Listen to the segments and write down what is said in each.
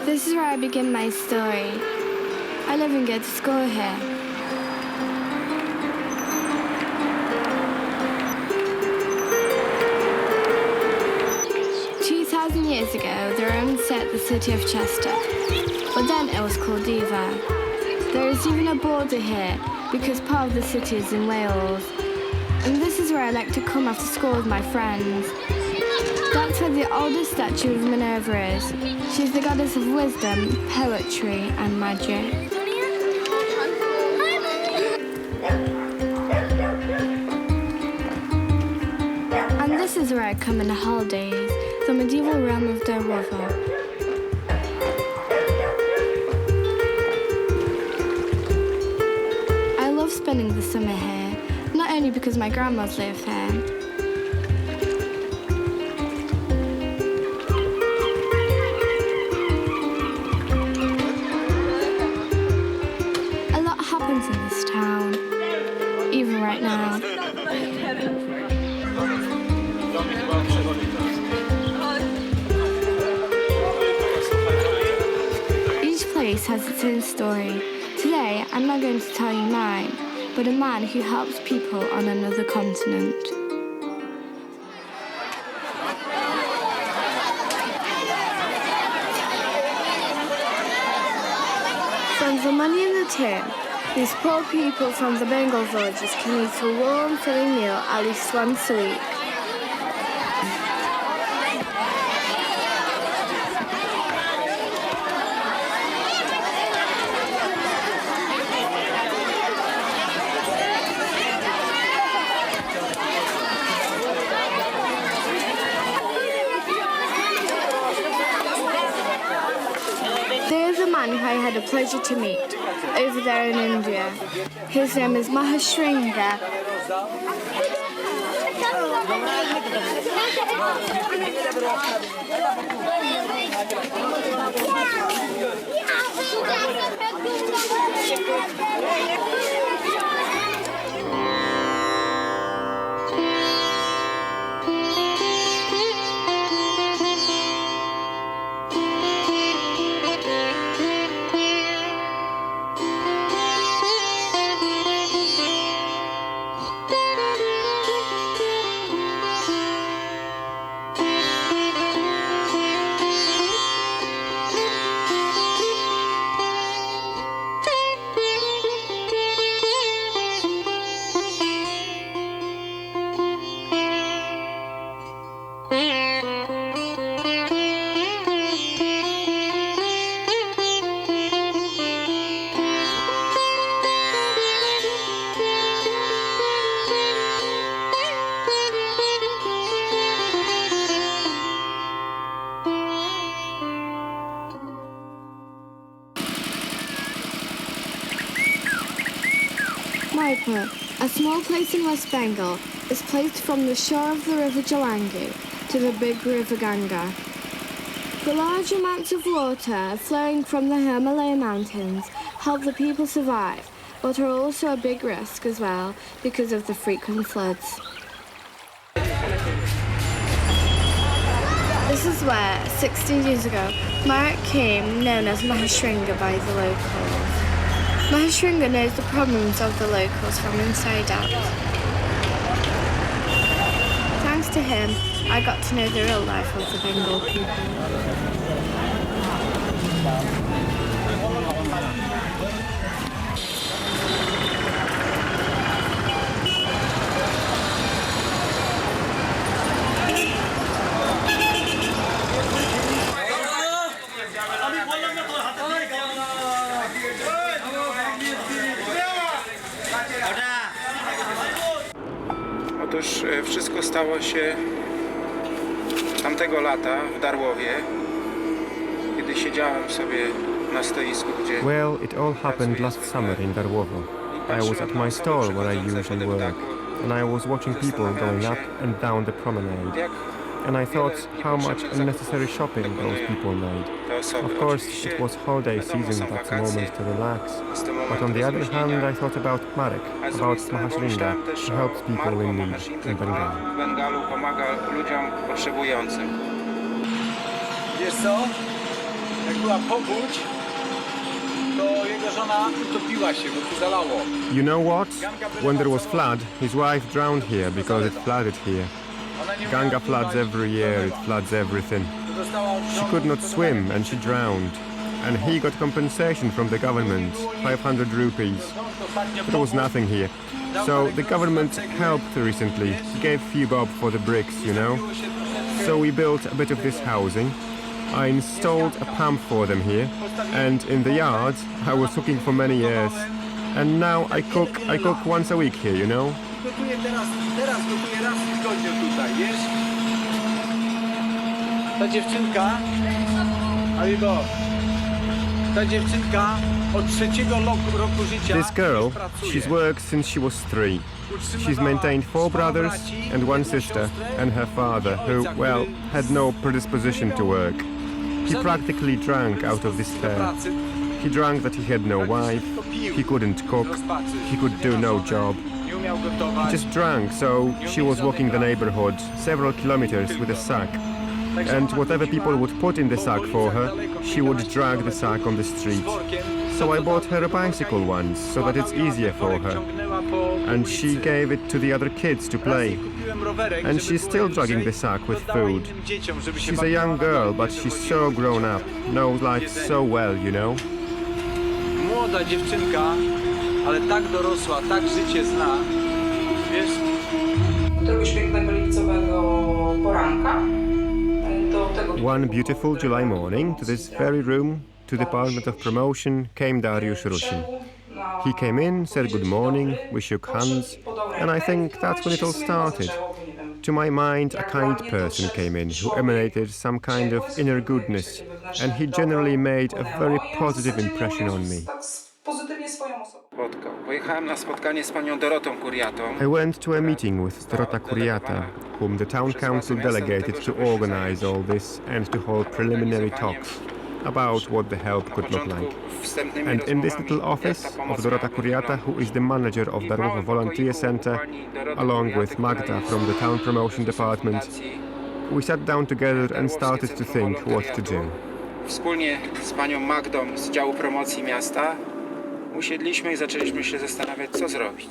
This is where I begin my story. I live and go to school here. Years ago, the Romans set the city of Chester, but then it was called Diva. There is even a border here because part of the city is in Wales. And this is where I like to come after school with my friends. That's where the oldest statue of Minerva is. She's the goddess of wisdom, poetry, and magic. And this is where I come in the holidays. The medieval realm of Darwovo. I love spending the summer here, not only because my grandmas live here. A lot happens in this town, even right now. Has its own story. Today, I'm not going to tell you mine, but a man who helps people on another continent. From the money in the tin, these poor people from the Bengal villages can eat a warm, filling meal at least once a week. Who I had the pleasure to meet over there in India. His name is Mahashringa. Mayapur, a small place in West Bengal, is placed from the shore of the river Jalangi to the big river Ganga. The large amounts of water flowing from the Himalaya mountains help the people survive, but are also a big risk as well because of the frequent floods. This is where, 60 years ago, Marek came known as Mahashringa by the locals. Mahashringa knows the problems of the locals from inside out. Thanks to him, I got to know the real life of the Bengal people. Otóż wszystko stało się tamtego lata w Darłowie, kiedy siedziałem sobie na stoisku, gdzie... Well, it all happened last summer in Darwovo. I was at my store where I usually work, and I was watching people going up and down the promenade. And I thought how much unnecessary shopping those people made. Of course, it was holiday season, that's a moment to relax. But on the other hand, I thought about Marek, about Mahashringa, who helps people in need in Bengal. Pomaga ludziom potrzebującym. Wiesz co? jak była powódź, to jego żona utopiła się, bo tu zalało. You know what? When there was flood, his wife drowned here because it flooded here. Ganga floods every year, it floods everything. She could not swim and she drowned. And he got compensation from the government, 500 rupees. There was nothing here. So the government helped recently, gave few bob for the bricks, you know. So we built a bit of this housing. I installed a pump for them here, and in the yard I was cooking for many years. And now I cook once a week here, you know. Gotuję teraz gotuję raz w tygodniu tutaj, wiesz? Ta dziewczynka, ta dziewczynka od 3. roku życia This girl, pracuje. she's worked since she was 3. She's maintained 4 brothers and 1 sister and her father, who, well, had no predisposition to work. He practically drank out of despair. He drank that he had no wife, he couldn't cook, he could do no job. He just drank, so she was walking the neighborhood several kilometers with a sack. And whatever people would put in the sack for her, she would drag the sack on the street. So I bought her a bicycle once, so that it's easier for her. And she gave it to the other kids to play. And she's still dragging the sack with food. She's a young girl, but she's so grown up, knows life so well, you know. Młoda dziewczynka, ale tak dorosła, tak życie zna, wiesz? Któregoś pięknego lipcowego poranka do tego... One beautiful July morning, to this very room, to the Department of Promotion, came Dariusz Rusin. He came in, said good morning, we shook hands, and I think that's when it all started. To my mind, a kind person came in who emanated some kind of inner goodness, and he generally made a very positive impression on me. Pojechałem na spotkanie z panią Dorotą Kuriatą. I went to a meeting with Dorota Kuriata, whom the town council delegated to organize all this and to hold preliminary talks about what the help could look like. And in this little office of Dorota Kuriata, who is the manager of Darłowo Volunteer Center, along with Magda from the town promotion department, we sat down together and started to think what to do. Wspólnie z panią Magdą z działu promocji miasta usiedliśmy i zaczęliśmy się zastanawiać, co zrobić.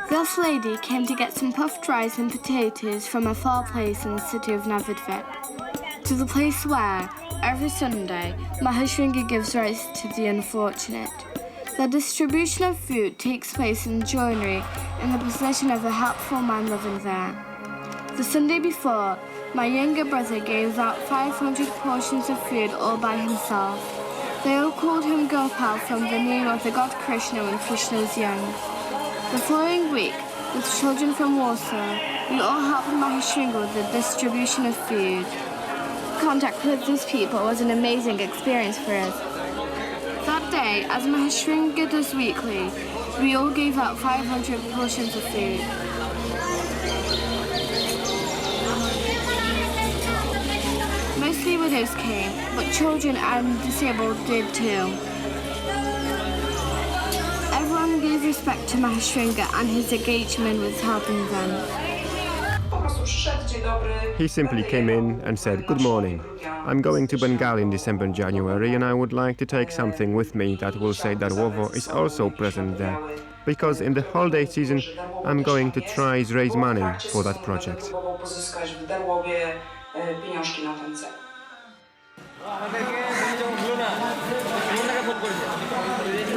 This lady came to get some puffed rice and potatoes from a far place in the city of Navidvet, to the place where, every Sunday, Mahashringa gives rice to the unfortunate. The distribution of food takes place in joinery in the possession of a helpful man living there. The Sunday before, my younger brother gave out 500 portions of food all by himself. They all called him Gopal from the name of the god Krishna when Krishna was young. The following week, with children from Warsaw, we all helped Mahashringa with the distribution of food. Contact with these people was an amazing experience for us. That day, as Mahashringa does weekly, we all gave out 500 portions of food. Mostly widows came, but children and disabled did too. Everyone gave respect to Mahashringa and his engagement with helping them. He simply came in and said, "Good morning. I'm going to Bengal in December and January, and I would like to take something with me that will say Darłowo is also present there, because in the holiday season I'm going to try to raise money for that project."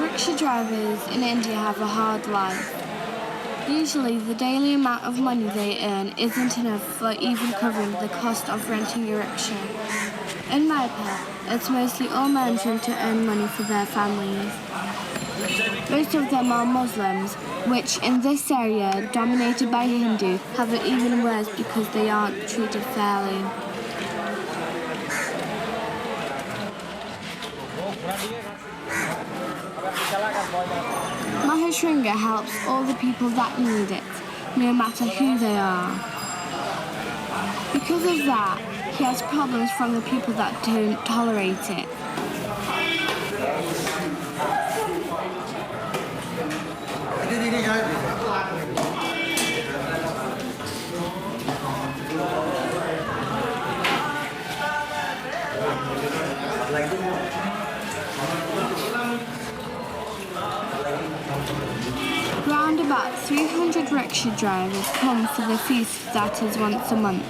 Rickshaw drivers in India have a hard life. Usually, the daily amount of money they earn isn't enough for even covering the cost of renting a rickshaw. In Mayapur, it's mostly all men trying to earn money for their families. Most of them are Muslims, which in this area, dominated by Hindu, have it even worse because they aren't treated fairly. Mahashringa helps all the people that need it, no matter who they are. Because of that, he has problems from the people that don't tolerate it. Round about 300 rickshaw drivers come for the feast that is once a month.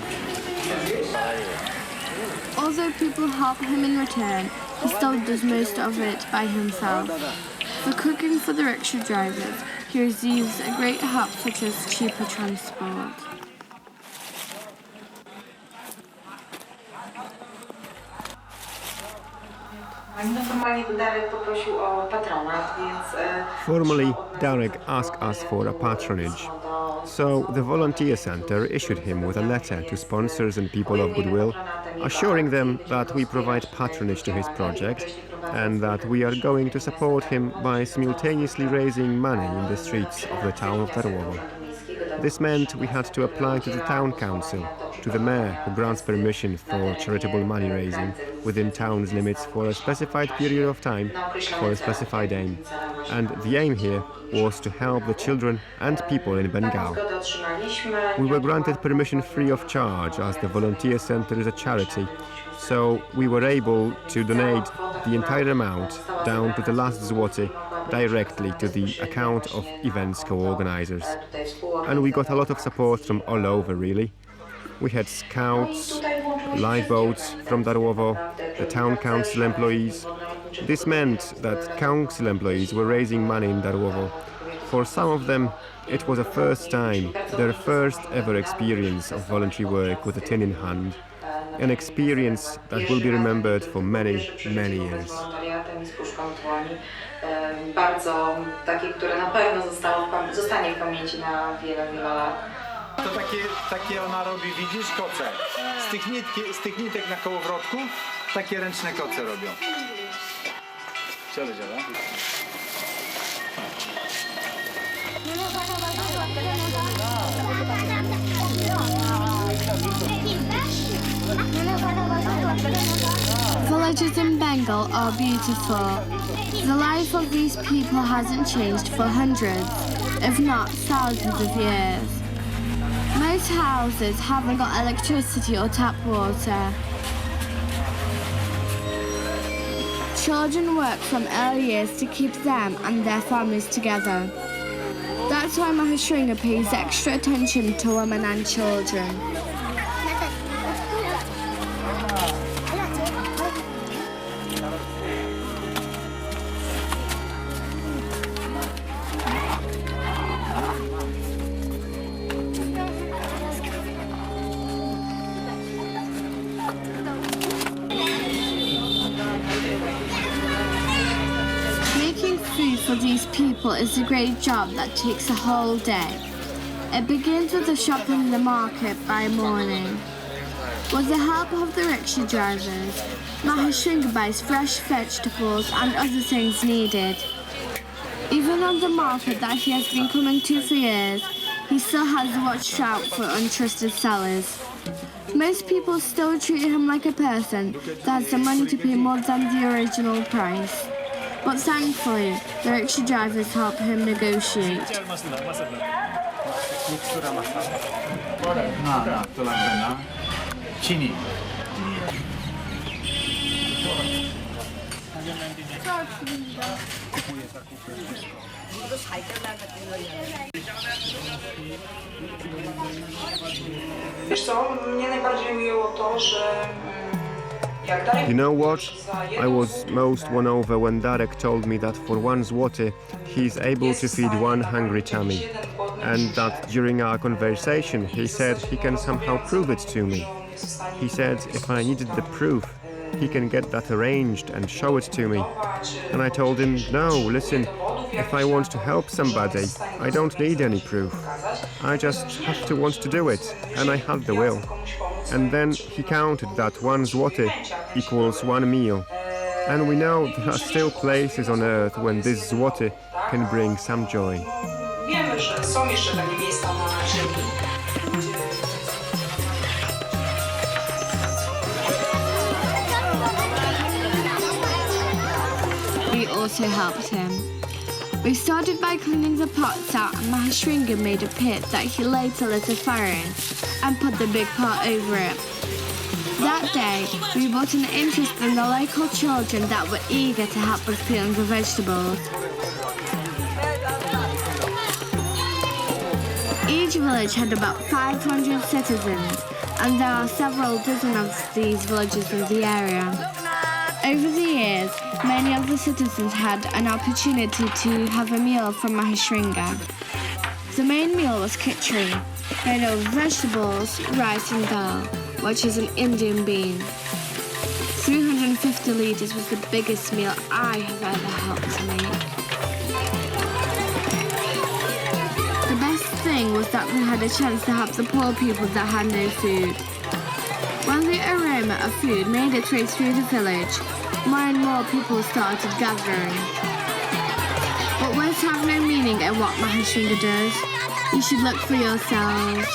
Although people help him in return, he still does most of it by himself. For cooking for the rickshaw drivers, he receives a great help such as cheaper transport. Formally, Darek asked us for a patronage. So the volunteer center issued him with a letter to sponsors and people of goodwill, assuring them that we provide patronage to his project and that we are going to support him by simultaneously raising money in the streets of the town of Darłowo. This meant we had to apply to the town council, to the mayor who grants permission for charitable money raising within town's limits for a specified period of time for a specified aim. And the aim here was to help the children and people in Bengal. We were granted permission free of charge as the volunteer center is a charity, so we were able to donate the entire amount down to the last zloty directly to the account of events co-organizers. And we got a lot of support from all over, really. We had scouts, lifeboats from Darłowo, the town council employees. This meant that council employees were raising money in Darłowo. For some of them, it was a first time, their first ever experience of voluntary work with a tin in hand. An experience that will be remembered for many, many years. Bardzo takie, które na pewno zostanie w pamięci na wiele, wiele lat. To takie ona robi, widzisz, koce. Z tych nitek na kołowrotku takie ręczne koce robią. Co działa? Villages in Bengal are beautiful. The life of these people hasn't changed for hundreds, if not thousands of years. Most houses haven't got electricity or tap water. Children work from early years to keep them and their families together. That's why Mahashringa pays extra attention to women and children. Making food for these people is a great job that takes a whole day. It begins with the shopping in the market by morning. With the help of the rickshaw drivers, Mahashringa buys fresh vegetables and other things needed. Even on the market that he has been coming to for years, he still has watched out for untrusted sellers. Most people still treat him like a person that has the money to pay more than the original price. But thankfully, the rickshaw drivers help him negotiate. To lambrena. Chini. Wiesz co, mnie najbardziej ujęło to, że jak Darek... You know what? I was most won over when Darek told me that for 1 złoty he's able to feed one hungry tummy, and that during our conversation he said he can somehow prove it to me. He said if I needed the proof, he can get that arranged and show it to me. And I told him, no, listen, If I want to help somebody, I don't need any proof. I just have to want to do it, and I had the will. And then he counted that 1 złoty equals 1 meal. And we know there are still places on earth when this złoty can bring some joy. Wiemy, że są jeszcze takie miejsca na ziemi. We also helped him. We started by cleaning the pots out, and Mahashringa made a pit that he later lit a fire in and put the big pot over it. That day, we brought an interest in the local children that were eager to help with peeling the vegetables. Each village had about 500 citizens, and there are several dozen of these villages in the area. Over the years, many of the citizens had an opportunity to have a meal from Mahashringa. The main meal was khichdi, made of vegetables, rice and dal, which is an Indian bean. 350 litres was the biggest meal I have ever helped to make. The best thing was that we had a chance to help the poor people that had no food. When the aroma of food made its way through the village, more and more people started gathering. But words have no meaning in what Mahashringa does. You should look for yourselves.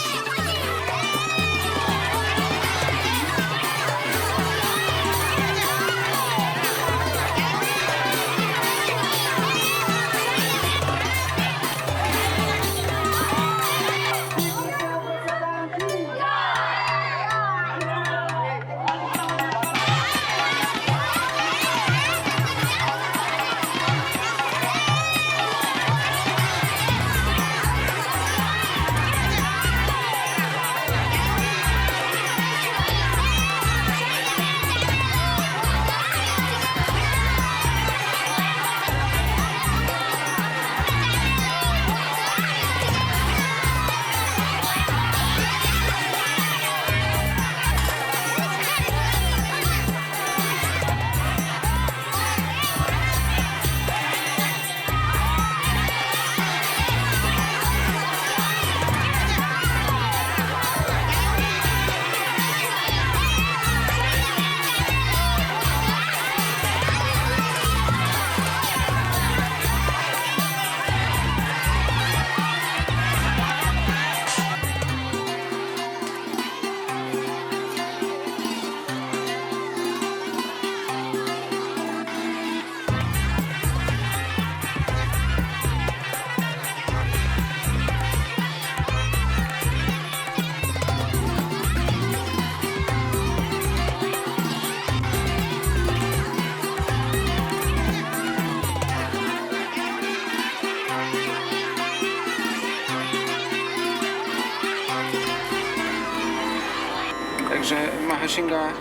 Także Mahashringa,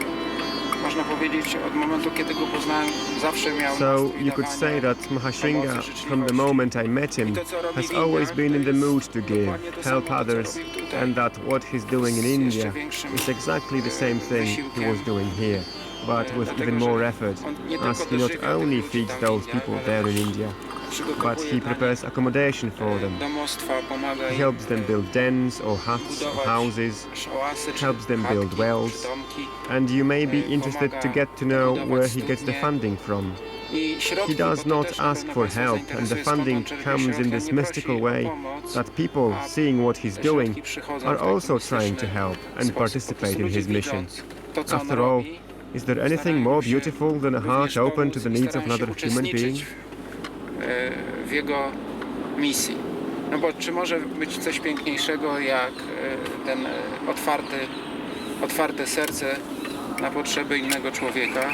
można powiedzieć, od momentu, kiedy go poznałem, zawsze miał So you could say that Mahashringa, from the moment I met him, has always been in the mood to give, help others, and that what he's doing in India is exactly the same thing he was doing here, but with even more effort, as he not only feeds those people there in India, but he prepares accommodation for them. He helps them build dens or huts or houses, helps them build wells, and you may be interested to get to know where he gets the funding from. He does not ask for help, and the funding comes in this mystical way that people, seeing what he's doing, are also trying to help and participate in his mission. After all, is there anything more beautiful than a heart open to the needs of another human being? W jego misji. No bo czy może być coś piękniejszego jak ten otwarte serce na potrzeby innego człowieka?